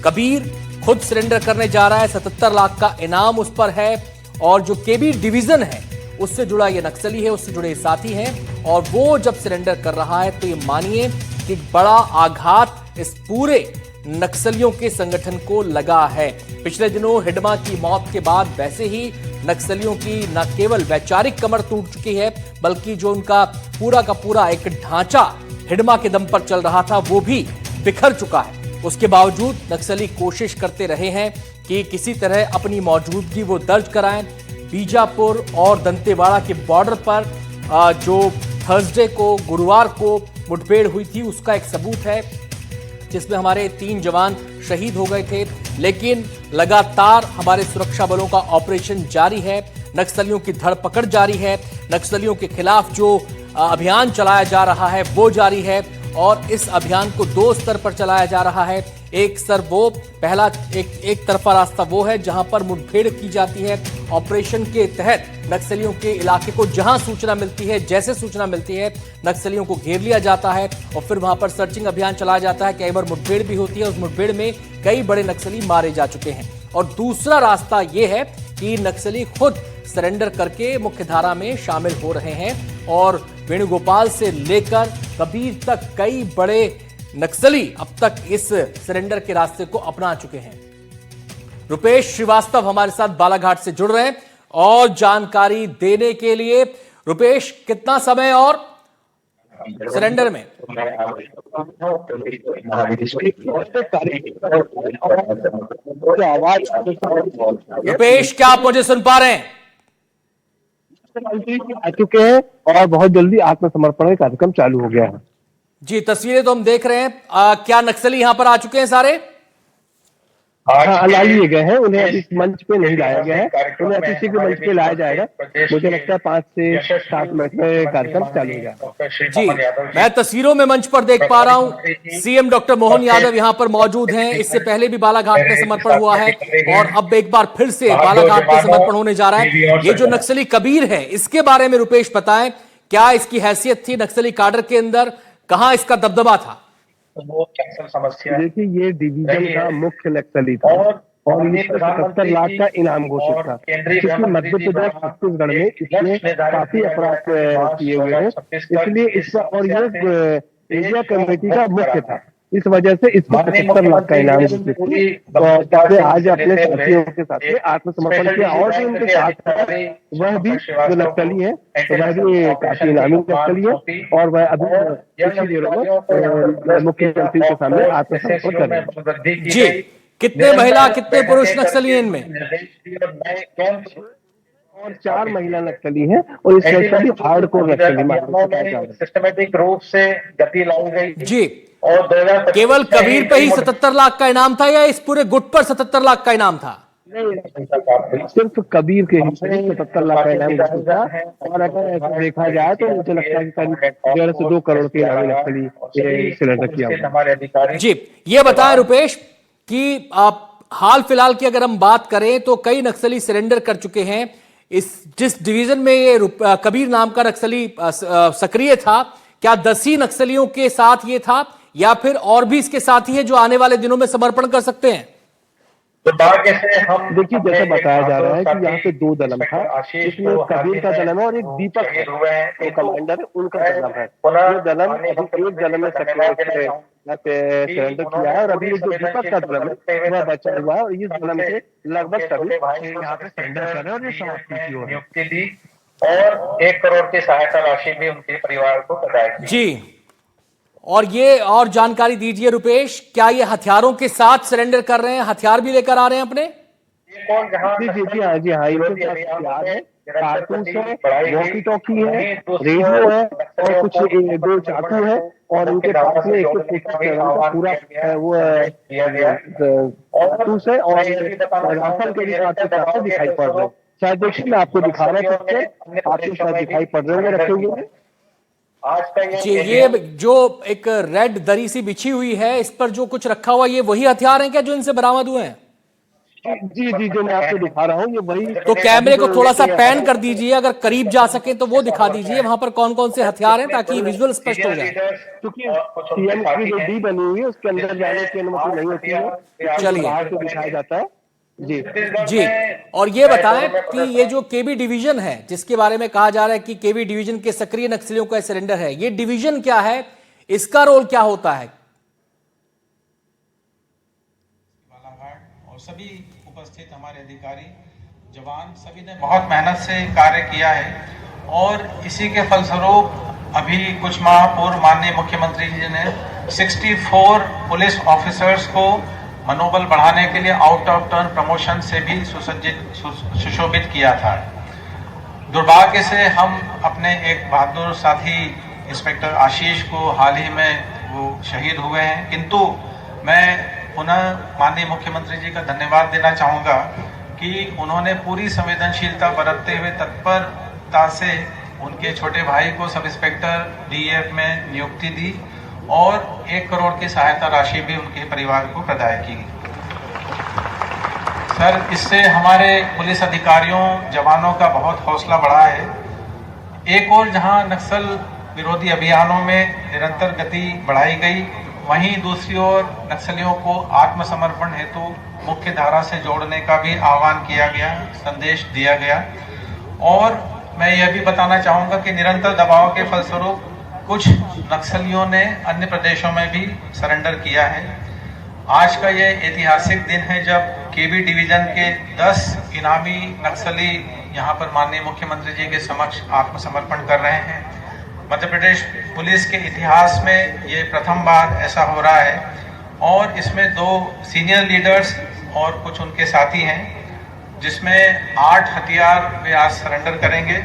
कबीर खुद सरेंडर करने जा रहा है, 77 लाख का इनाम उस पर है और जो केबी डिवीजन है उससे जुड़ा ये नक्सली है, उससे जुड़े साथी हैं और वो जब सरेंडर कर रहा है तो ये मानिए कि बड़ा आघात इस पूरे नक्सलियों के संगठन को लगा है। पिछले दिनों हिडमा की मौत के बाद वैसे ही नक्सलियों की न केवल वैचारिक कमर टूट चुकी है बल्कि जो उनका पूरा का पूरा एक ढांचा हिडमा के दम पर चल रहा था वो भी बिखर चुका है। उसके बावजूद नक्सली कोशिश करते रहे हैं कि किसी तरह अपनी मौजूदगी वो दर्ज कराएं। बीजापुर और दंतेवाड़ा के बॉर्डर पर जो थर्सडे को गुरुवार को मुठभेड़ हुई थी उसका एक सबूत है जिसमें हमारे 3 जवान शहीद हो गए थे, लेकिन लगातार हमारे सुरक्षा बलों का ऑपरेशन जारी है, नक्सलियों की धरपकड़ जारी है, नक्सलियों के खिलाफ जो अभियान चलाया जा रहा है वो जारी है और इस अभियान को 2 स्तर पर चलाया जा रहा है। एक स्तर वो पहला एक तरफा रास्ता वो है जहां पर मुठभेड़ की जाती है। ऑपरेशन के तहत नक्सलियों के इलाके को जहां सूचना मिलती है, जैसे सूचना मिलती है, नक्सलियों को घेर लिया जाता है और फिर वहां पर सर्चिंग अभियान चलाया जाता है। कई बार मुठभेड़ भी होती है, उस मुठभेड़ में कई बड़े नक्सली मारे जा चुके हैं। और दूसरा रास्ता यह है कि नक्सली खुद सरेंडर करके मुख्य धारा में शामिल हो रहे हैं और वेणुगोपाल से लेकर कबीर तक कई बड़े नक्सली अब तक इस सरेंडर के रास्ते को अपना चुके हैं। रुपेश श्रीवास्तव हमारे साथ बालाघाट से जुड़ रहे हैं और जानकारी देने के लिए। रुपेश, कितना समय और सरेंडर में? रुपेश, क्या आप मुझे सुन पा रहे हैं? आ चुके हैं और बहुत जल्दी आत्मसमर्पण का कार्यक्रम चालू हो गया है। जी, तस्वीरें तो हम देख रहे हैं। क्या नक्सली यहां पर आ चुके हैं सारे? हाँ, ला लिए गए हैं। उन्हें इस मंच पे नहीं लाया गया है, उन्हें किसी के मंच पे लाया जाएगा। मुझे लगता है 5 से 7 मिनट में कार्यक्रम चालू होगा। जी, मैं तस्वीरों में मंच पर देख पा रहा हूं सीएम डॉक्टर मोहन यादव यहां पर मौजूद हैं। इससे पहले भी बालाघाट में समर्पण हुआ है और अब एक बार फिर से बालाघाट में समर्पण होने जा रहा है। ये जो नक्सली कबीर है इसके बारे में रुपेश बताएं, क्या इसकी हैसियत थी नक्सली काडर के अंदर, कहां इसका दबदबा था? वो समस्या, देखिए ये डिवीजन का मुख्य नक्सली था और ये 77 लाख का इनाम घोषित था क्योंकि मध्य प्रदेश छत्तीसगढ़ में इसने काफी अपराध किए हुए हैं, इसलिए इसका और ये एरिया कमेटी का मुख्य था, इस वजह से इसको 75 लाख का इनाम घोषित तो आज अपने साथियों के साथ आत्मसमर्पण किया और भी उनके साथ वह भी जो नक्सली है वह भी काफी इनामी नक्सली है और वह अभी कुछ देर में मुख्यमंत्री के सामने आत्मसमर्पण कर रहे हैं। जी, कितने महिला कितने पुरुष नक्सली हैं इनमें? और 4 महिला नक्सली हैं और इस नक्सली हार्डकोर नक्सली सिस्टमेटिक रूप से गति लाई गई। जी, और केवल कबीर पे ही 77 लाख का इनाम था या इस पूरे गुट पर 77 लाख का इनाम था? सिर्फ कबीर के हिस्से 77 लाख का इनाम था और अगर ऐसा देखा जाए तो मुझे लगता है कि करीब 1.5 से 2 करोड़ के इनामी नक्सली सिलेंडर किया। जी, ये बताएं रुपेश कि आप हाल फिलहाल की अगर हम बात करें तो कई नक्सली सरेंडर कर चुके हैं। इस जिस डिवीजन में ये कबीर नाम का नक्सली सक्रिय था, क्या 10 ही नक्सलियों के साथ ये था या फिर और भी इसके साथी हैं जो आने वाले दिनों में समर्पण कर सकते हैं? तो हम देखिए जैसा बताया जा रहा है कि यहाँ पे 2 दलम था, इसमें कबीर का दलम है और एक दीपक है जो कमांडर है, उनका दलम है। ये दलम अभी एक दलम में सरेंडर किया है और अभी जो दीपक का दलम है वह बचा हुआ है और इस दलम से लगभग सभी यहाँ पे सरेंडर कर रहे हैं और ये समाप्ति की और 1 करोड़ की सहायता राशि भी उनके परिवार को बताई। जी, और ये और जानकारी दीजिए रुपेश, क्या ये हथियारों के साथ सरेंडर कर रहे हैं, हथियार भी लेकर आ रहे हैं अपने? जी हाँ, इनके पास हथियार है, कारतूस है, वॉकी टॉकी है, रेडियो है और कुछ 2 चाकू है और इनके पास में 147 का पूरा वो कारतूस है और राफेल के भी साथ दिखाई पड़ रहे हैं। शायद देखिए मैं आपको दिखा रहा हूँ, आपको शायद दिखाई पड़ रहे होंगे रखे हुए। जी, ये जो एक रेड दरी सी बिछी हुई है इस पर जो कुछ रखा हुआ ये वही हथियार हैं क्या जो इनसे बरामद हुए हैं? जी जी, जो मैं आपको दिखा रहा हूँ ये वही। तो कैमरे को थोड़ा सा पैन कर दीजिए, अगर करीब जा सके तो वो दिखा दीजिए वहां पर कौन कौन से हथियार हैं, ताकि विजुअल स्पष्ट हो जाए। क्योंकि सीएम की जो डी बनी हुई है उसके अंदर जाने की अनुमति नहीं होती है, चलिए। बाहर से दिखाया जाता है। जी जी, और ये बताएं कि ये जो केबी डिवीजन है, जिसके बारे में कहा जा रहा है कि केबी डिवीजन के सक्रिय नक्सलियों का सरेंडर है, ये डिवीजन क्या है, इसका रोल क्या होता है? बालाघाट और सभी उपस्थित हमारे अधिकारी जवान सभी ने बहुत मेहनत से कार्य किया है और इसी के फलस्वरूप अभी कुछ माह पूर्व माननीय मुख्यमंत्री जी ने 64 पुलिस ऑफिसर्स को मनोबल बढ़ाने के लिए आउट ऑफ टर्न प्रमोशन से भी सुशोभित किया था। दुर्भाग्य से हम अपने एक बहादुर साथी इंस्पेक्टर आशीष को हाल ही में वो शहीद हुए हैं, किंतु मैं पुनः माननीय मुख्यमंत्री जी का धन्यवाद देना चाहूँगा कि उन्होंने पूरी संवेदनशीलता बरतते हुए तत्परता से उनके छोटे भाई को सब इंस्पेक्टर डीएफ में नियुक्ति दी और 1 करोड़ की सहायता राशि भी उनके परिवार को प्रदान की। सर, इससे हमारे पुलिस अधिकारियों जवानों का बहुत हौसला बढ़ा है। एक और जहां नक्सल विरोधी अभियानों में निरंतर गति बढ़ाई गई, वहीं दूसरी ओर नक्सलियों को आत्मसमर्पण हेतु मुख्य धारा से जोड़ने का भी आह्वान किया गया, संदेश दिया गया। और मैं यह भी बताना चाहूँगा कि निरंतर दबाव के फलस्वरूप कुछ नक्सलियों ने अन्य प्रदेशों में भी सरेंडर किया है। आज का ये ऐतिहासिक दिन है जब केबी डिवीजन के 10 इनामी नक्सली यहाँ पर माननीय मुख्यमंत्री जी के समक्ष आत्मसमर्पण कर रहे हैं। मध्य प्रदेश पुलिस के इतिहास में ये प्रथम बार ऐसा हो रहा है और इसमें 2 सीनियर लीडर्स और कुछ उनके साथी हैं, जिसमें 8 हथियार वे आज सरेंडर करेंगे।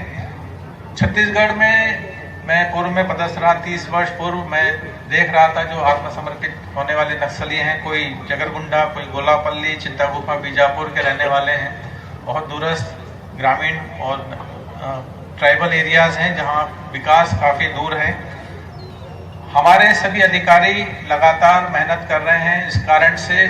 छत्तीसगढ़ में मैं पूर्व में पदस्थ रहा, 30 वर्ष पूर्व मैं देख रहा था जो आत्मसमर्पित होने वाले नक्सली हैं, कोई जगरगुंडा, कोई गोलापल्ली, चिंतागुफा, बीजापुर के रहने वाले हैं, बहुत दूरस्थ ग्रामीण और ट्राइबल एरियाज हैं जहां विकास काफ़ी दूर है। हमारे सभी अधिकारी लगातार मेहनत कर रहे हैं, इस कारण से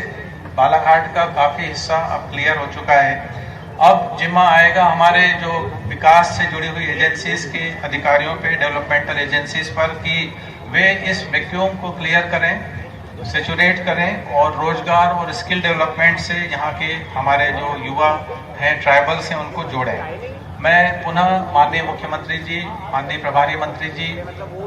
बालाघाट का काफ़ी हिस्सा अब क्लियर हो चुका है। अब जिम्मा आएगा हमारे जो विकास से जुड़ी हुई एजेंसीज के अधिकारियों पे, डेवलपमेंटल एजेंसीज पर, कि वे इस वैक्यूम को क्लियर करें, सेचुरेट करें और रोजगार और स्किल डेवलपमेंट से यहाँ के हमारे जो युवा हैं ट्राइबल से उनको जोड़ें। मैं पुनः माननीय मुख्यमंत्री जी, माननीय प्रभारी मंत्री जी,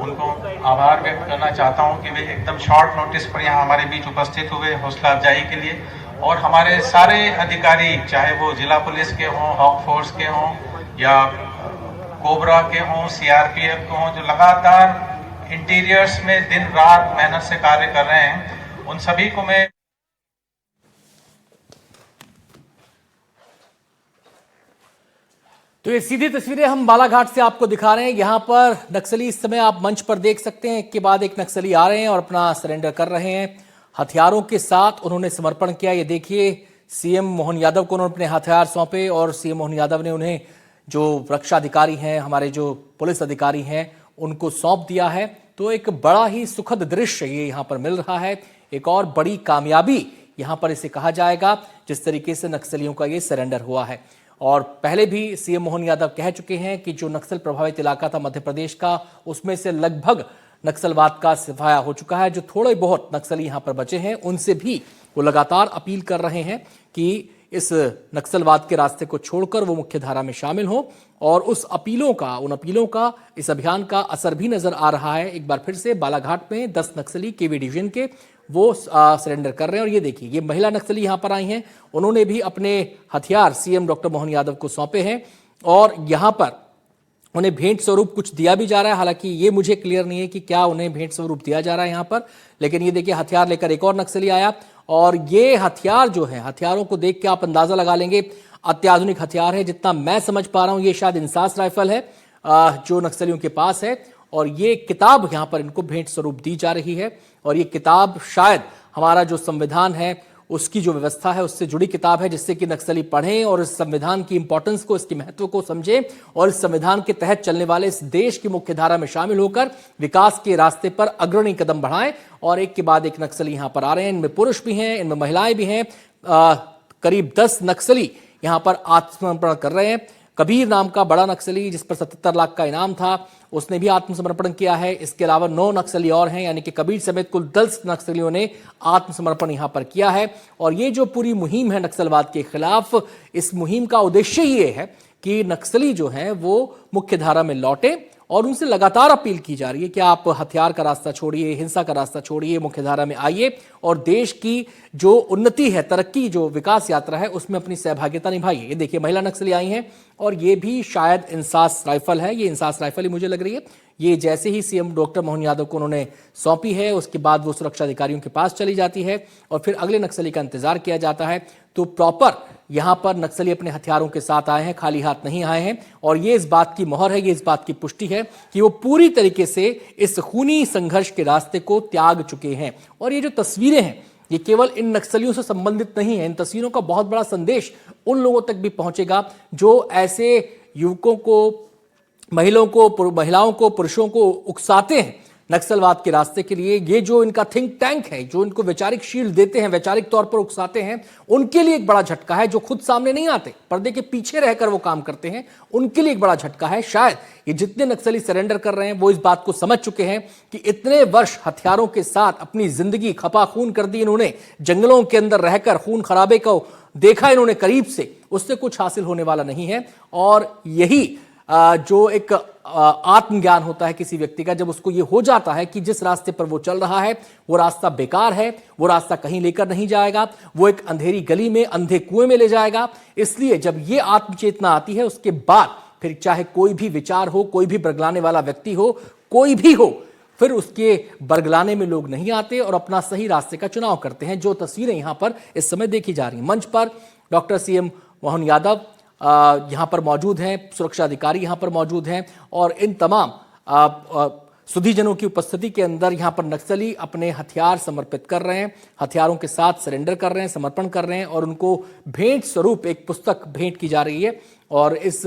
उनको आभार व्यक्त करना चाहता हूँ कि वे एकदम शॉर्ट नोटिस पर यहाँ हमारे बीच उपस्थित हुए हौसला अफजाई के लिए। और हमारे सारे अधिकारी, चाहे वो जिला पुलिस के हों, हॉक फोर्स के हों या कोबरा के हों, सीआरपीएफ के हों, जो लगातार इंटीरियर्स में दिन रात मेहनत से कार्य कर रहे हैं, उन सभी को मैं तो ये सीधी तस्वीरें हम बालाघाट से आपको दिखा रहे हैं। यहां पर नक्सली इस समय आप मंच पर देख सकते हैं, एक के बाद एक नक्सली आ रहे हैं और अपना सरेंडर कर रहे हैं। हथियारों के साथ उन्होंने समर्पण किया। ये देखिए, सीएम मोहन यादव को उन्होंने अपने हथियार सौंपे और सीएम मोहन यादव ने उन्हें, जो रक्षा अधिकारी हैं, हमारे जो पुलिस अधिकारी हैं, उनको सौंप दिया है। तो एक बड़ा ही सुखद दृश्य ये यहाँ पर मिल रहा है, एक और बड़ी कामयाबी यहाँ पर इसे कहा जाएगा, जिस तरीके से नक्सलियों का ये सरेंडर हुआ है। और पहले भी सीएम मोहन यादव कह चुके हैं कि जो नक्सल प्रभावित इलाका था मध्य प्रदेश का, उसमें से लगभग नक्सलवाद का सफाया हो चुका है। जो थोड़े बहुत नक्सली यहाँ पर बचे हैं, उनसे भी वो लगातार अपील कर रहे हैं कि इस नक्सलवाद के रास्ते को छोड़कर वो मुख्य धारा में शामिल हो। और उन अपीलों का इस अभियान का असर भी नजर आ रहा है। एक बार फिर से बालाघाट में 10 नक्सली केबी डिवीजन के वो सरेंडर कर रहे हैं। और ये देखिए, ये महिला नक्सली यहाँ पर आई हैं, उन्होंने भी अपने हथियार सीएम डॉक्टर मोहन यादव को सौंपे हैं और यहाँ पर उन्हें भेंट स्वरूप कुछ दिया भी जा रहा है। हालांकि ये मुझे क्लियर नहीं है कि क्या उन्हें भेंट स्वरूप दिया जा रहा है यहाँ पर, लेकिन ये देखिए, हथियार लेकर एक और नक्सली आया और ये हथियार जो है, हथियारों को देख के आप अंदाजा लगा लेंगे, अत्याधुनिक हथियार है। जितना मैं समझ पा रहा हूँ, ये शायद इंसास राइफल है जो नक्सलियों के पास है। और ये किताब यहाँ पर इनको भेंट स्वरूप दी जा रही है और ये किताब शायद हमारा जो संविधान है उसकी जो व्यवस्था है उससे जुड़ी किताब है, जिससे कि नक्सली पढ़ें और इस संविधान की इंपॉर्टेंस को, इसके महत्व को समझें और इस संविधान के तहत चलने वाले इस देश की मुख्य धारा में शामिल होकर विकास के रास्ते पर अग्रणी कदम बढ़ाएं। और एक के बाद एक नक्सली यहां पर आ रहे हैं, इनमें पुरुष भी हैं, इनमें महिलाएं भी हैं। करीब 10 नक्सली यहां पर आत्मसमर्पण कर रहे हैं। कबीर नाम का बड़ा नक्सली जिस पर 77 लाख का इनाम था, उसने भी आत्मसमर्पण किया है। इसके अलावा 9 नक्सली और हैं, यानी कि कबीर समेत कुल 10 नक्सलियों ने आत्मसमर्पण यहां पर किया है। और ये जो पूरी मुहिम है नक्सलवाद के खिलाफ, इस मुहिम का उद्देश्य ही ये है कि नक्सली जो हैं वो मुख्य धारा में लौटे और उनसे लगातार अपील की जा रही है कि आप हथियार का रास्ता छोड़िए, हिंसा का रास्ता छोड़िए, मुख्यधारा में आइए और देश की जो उन्नति है, तरक्की, जो विकास यात्रा है, उसमें अपनी सहभागिता निभाइए। ये देखिए महिला नक्सली आई हैं और ये भी शायद इंसास राइफल है, ये इंसास राइफल ही मुझे लग रही है। ये जैसे ही सीएम डॉक्टर मोहन यादव को उन्होंने सौंपी है, उसके बाद वो सुरक्षा अधिकारियों के पास चली जाती है और फिर अगले नक्सली का इंतजार किया जाता है। तो प्रॉपर यहां पर नक्सली अपने हथियारों के साथ आए हैं, खाली हाथ नहीं आए हैं। और ये इस बात की मोहर है, ये इस बात की पुष्टि है कि वो पूरी तरीके से इस खूनी संघर्ष के रास्ते को त्याग चुके हैं। और ये जो तस्वीरें हैं, ये केवल इन नक्सलियों से संबंधित नहीं है। इन तस्वीरों का बहुत बड़ा संदेश उन लोगों तक भी पहुंचेगा जो ऐसे युवकों को, महिलाओं को, पुरुषों को उकसाते हैं नक्सलवाद के रास्ते के लिए। ये जो इनका थिंक टैंक है, जो इनको वैचारिक शील्ड देते हैं, वैचारिक तौर पर उकसाते हैं, उनके लिए एक बड़ा झटका है। जो खुद सामने नहीं आते, पर्दे के पीछे रहकर वो काम करते हैं, उनके लिए एक बड़ा झटका है। शायद ये जितने नक्सली सरेंडर कर रहे हैं वो इस बात को समझ चुके हैं कि इतने वर्ष हथियारों के साथ अपनी जिंदगी खपा खून कर दी इन्होंने, जंगलों के अंदर रहकर खून खराबे को देखा इन्होंने करीब से, उससे कुछ हासिल होने वाला नहीं है। और यही जो एक आत्मज्ञान होता है किसी व्यक्ति का, जब उसको ये हो जाता है कि जिस रास्ते पर वो चल रहा है वो रास्ता बेकार है, वो रास्ता कहीं लेकर नहीं जाएगा, वो एक अंधेरी गली में, अंधे कुएं में ले जाएगा। इसलिए जब ये आत्मचेतना आती है, उसके बाद फिर चाहे कोई भी विचार हो, कोई भी बरगलाने वाला व्यक्ति हो, कोई भी हो, फिर उसके बरगलाने में लोग नहीं आते और अपना सही रास्ते का चुनाव करते हैं। जो तस्वीरें यहां पर इस समय देखी जा रही हैं, मंच पर डॉक्टर सीएम मोहन यादव यहां पर मौजूद हैं, सुरक्षा अधिकारी यहां पर मौजूद हैं और इन तमाम सुधीजनों की उपस्थिति के अंदर यहां पर नक्सली अपने हथियार समर्पित कर रहे हैं, हथियारों के साथ सरेंडर कर रहे हैं, समर्पण कर रहे हैं और उनको भेंट स्वरूप एक पुस्तक भेंट की जा रही है। और इस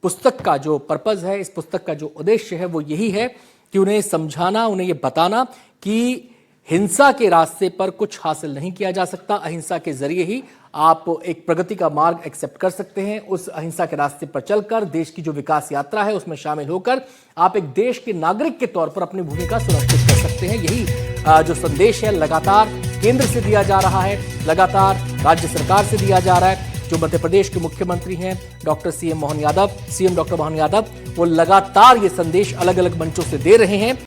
पुस्तक का जो पर्पज है, इस पुस्तक का जो उद्देश्य है, वो यही है कि उन्हें समझाना, उन्हें ये बताना कि हिंसा के रास्ते पर कुछ हासिल नहीं किया जा सकता। अहिंसा के जरिए ही आप एक प्रगति का मार्ग एक्सेप्ट कर सकते हैं। उस अहिंसा के रास्ते पर चलकर देश की जो विकास यात्रा है उसमें शामिल होकर आप एक देश के नागरिक के तौर पर अपनी भूमिका सुरक्षित कर सकते हैं। यही जो संदेश है लगातार केंद्र से दिया जा रहा है, लगातार राज्य सरकार से दिया जा रहा है। जो मध्य प्रदेश के मुख्यमंत्री हैं doctor CM doctor Mohan Yadav, वो लगातार ये संदेश अलग अलग मंचों से दे रहे हैं।